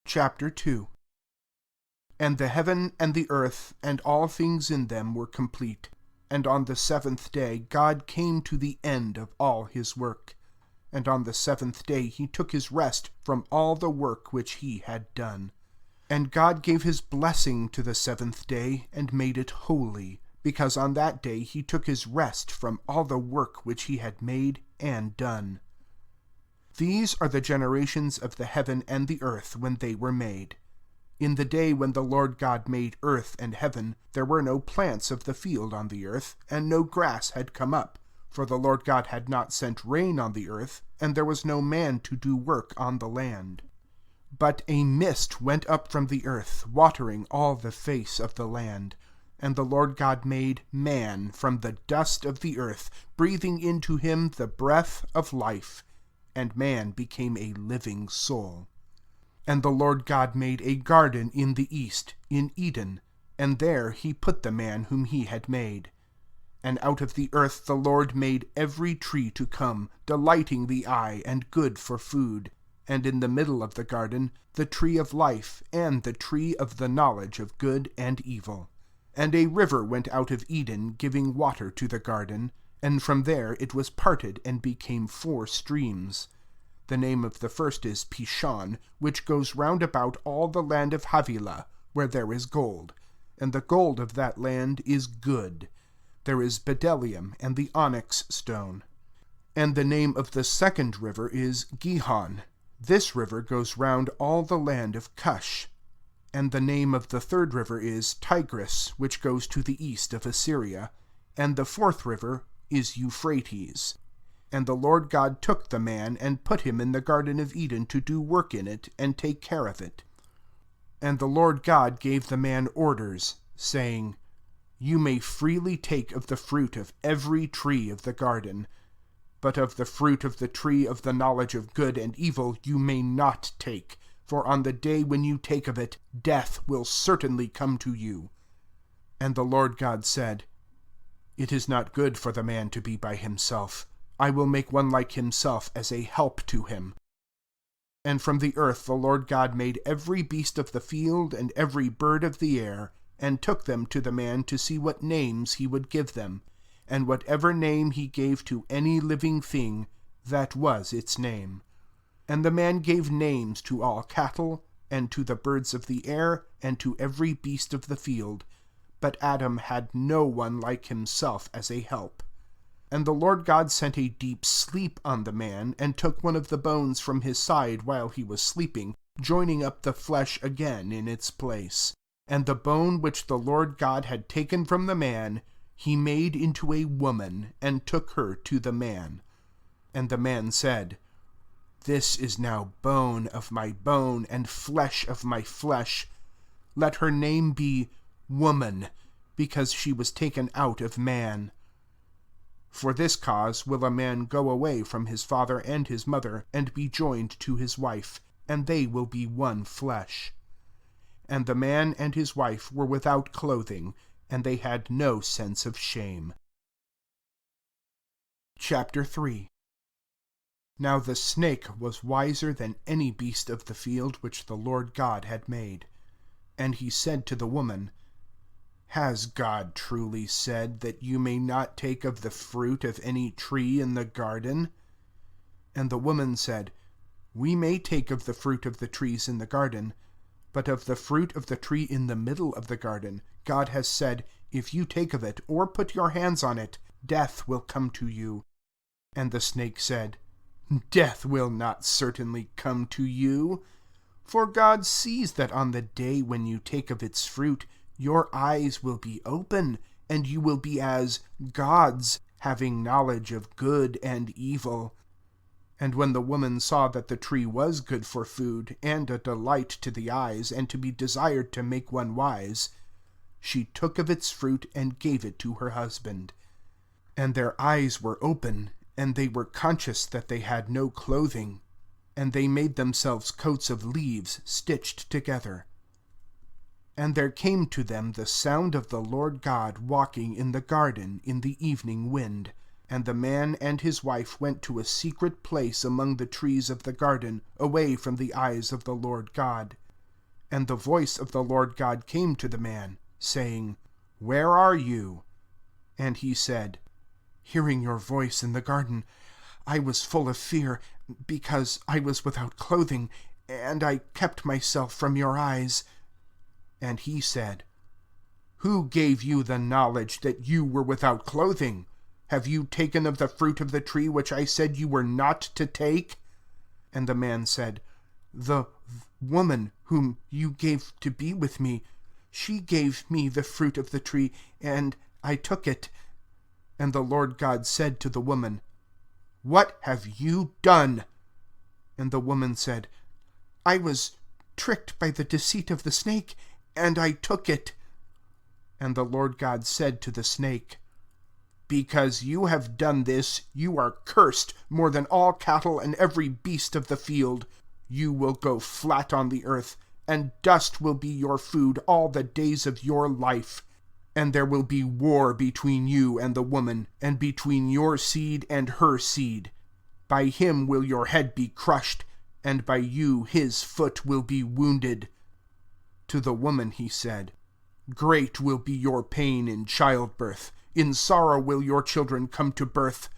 Chapter 2. And the heaven and the earth and all things in them were complete. And on the seventh day God came to the end of all his work. And on the seventh day he took his rest from all the work which he had done. And God gave his blessing to the seventh day, and made it holy, because on that day he took his rest from all the work which he had made and done. These are the generations of the heaven and the earth when they were made. In the day when the Lord God made earth and heaven, there were no plants of the field on the earth, and no grass had come up, for the Lord God had not sent rain on the earth, and there was no man to do work on the land. But a mist went up from the earth, watering all the face of the land. And the Lord God made man from the dust of the earth, breathing into him the breath of life, and man became a living soul. And the Lord God made a garden in the east, in Eden, and there he put the man whom he had made. And out of the earth the Lord made every tree to come, delighting the eye, and good for food. And in the middle of the garden the tree of life, and the tree of the knowledge of good and evil. And a river went out of Eden, giving water to the garden, and from there it was parted and became 4 streams. The name of the first is Pishon, which goes round about all the land of Havilah, where there is gold. And the gold of that land is good. There is bdellium and the onyx stone. And the name of the second river is Gihon. This river goes round all the land of Cush. And the name of the third river is Tigris, which goes to the east of Assyria. And the fourth river is Euphrates. And the Lord God took the man, and put him in the garden of Eden to do work in it, and take care of it. And the Lord God gave the man orders, saying, You may freely take of the fruit of every tree of the garden, but of the fruit of the tree of the knowledge of good and evil you may not take, for on the day when you take of it, death will certainly come to you. And the Lord God said, It is not good for the man to be by himself. I will make one like himself as a help to him. And from the earth the Lord God made every beast of the field and every bird of the air, and took them to the man to see what names he would give them. And whatever name he gave to any living thing, that was its name. And the man gave names to all cattle, and to the birds of the air, and to every beast of the field. But Adam had no one like himself as a help. And the Lord God sent a deep sleep on the man, and took one of the bones from his side while he was sleeping, joining up the flesh again in its place. And the bone which the Lord God had taken from the man, he made into a woman, and took her to the man. And the man said, This is now bone of my bone, and flesh of my flesh. Let her name be Woman, because she was taken out of man. For this cause will a man go away from his father and his mother, and be joined to his wife, and they will be one flesh. And the man and his wife were without clothing, and they had no sense of shame. Chapter 3. Now the snake was wiser than any beast of the field which the Lord God had made. And he said to the woman, Has God truly said that you may not take of the fruit of any tree in the garden? And the woman said, We may take of the fruit of the trees in the garden, but of the fruit of the tree in the middle of the garden, God has said, If you take of it, or put your hands on it, death will come to you. And the snake said, Death will not certainly come to you. For God sees that on the day when you take of its fruit, your eyes will be open, and you will be as gods, having knowledge of good and evil. And when the woman saw that the tree was good for food, and a delight to the eyes, and to be desired to make one wise, she took of its fruit and gave it to her husband. And their eyes were open, and they were conscious that they had no clothing. And they made themselves coats of leaves stitched together. And there came to them the sound of the Lord God walking in the garden in the evening wind. And the man and his wife went to a secret place among the trees of the garden, away from the eyes of the Lord God. And the voice of the Lord God came to the man, saying, Where are you? And he said, Hearing your voice in the garden, I was full of fear, because I was without clothing, and I kept myself from your eyes. And he said, Who gave you the knowledge that you were without clothing? Have you taken of the fruit of the tree which I said you were not to take? And the man said, The woman whom you gave to be with me, she gave me the fruit of the tree, and I took it. And the Lord God said to the woman, What have you done? And the woman said, I was tricked by the deceit of the snake, and I took it. And the Lord God said to the snake, Because you have done this, you are cursed more than all cattle and every beast of the field. You will go flat on the earth, and dust will be your food all the days of your life. And there will be war between you and the woman, and between your seed and her seed. By him will your head be crushed, and by you his foot will be wounded. To the woman he said, Great will be your pain in childbirth. In sorrow will your children come to birth.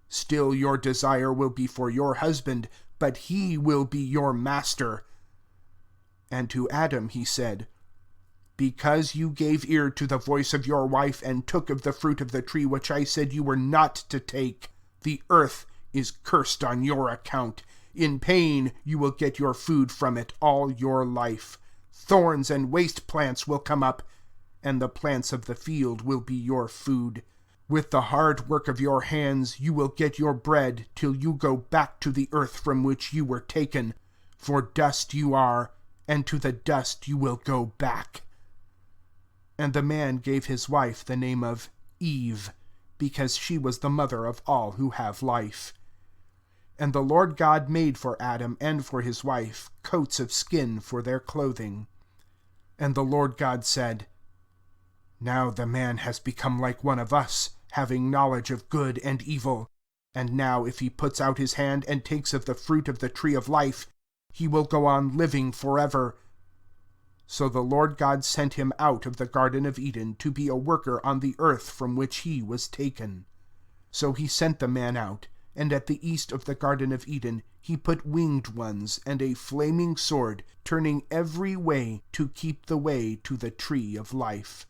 Still your desire will be for your husband, but he will be your master. And to Adam he said, Because you gave ear to the voice of your wife, and took of the fruit of the tree which I said you were not to take, the earth is cursed on your account. In pain you will get your food from it all your life. Thorns and waste plants will come up, and the plants of the field will be your food. With the hard work of your hands you will get your bread, till you go back to the earth from which you were taken. For dust you are, and to the dust you will go back. And the man gave his wife the name of Eve, because she was the mother of all who have life. And the Lord God made for Adam and for his wife coats of skin for their clothing. And the Lord God said, Now the man has become like one of us, having knowledge of good and evil. And now if he puts out his hand and takes of the fruit of the tree of life, he will go on living forever. So the Lord God sent him out of the Garden of Eden to be a worker on the earth from which he was taken. So he sent the man out, and at the east of the Garden of Eden he put winged ones and a flaming sword, turning every way to keep the way to the tree of life.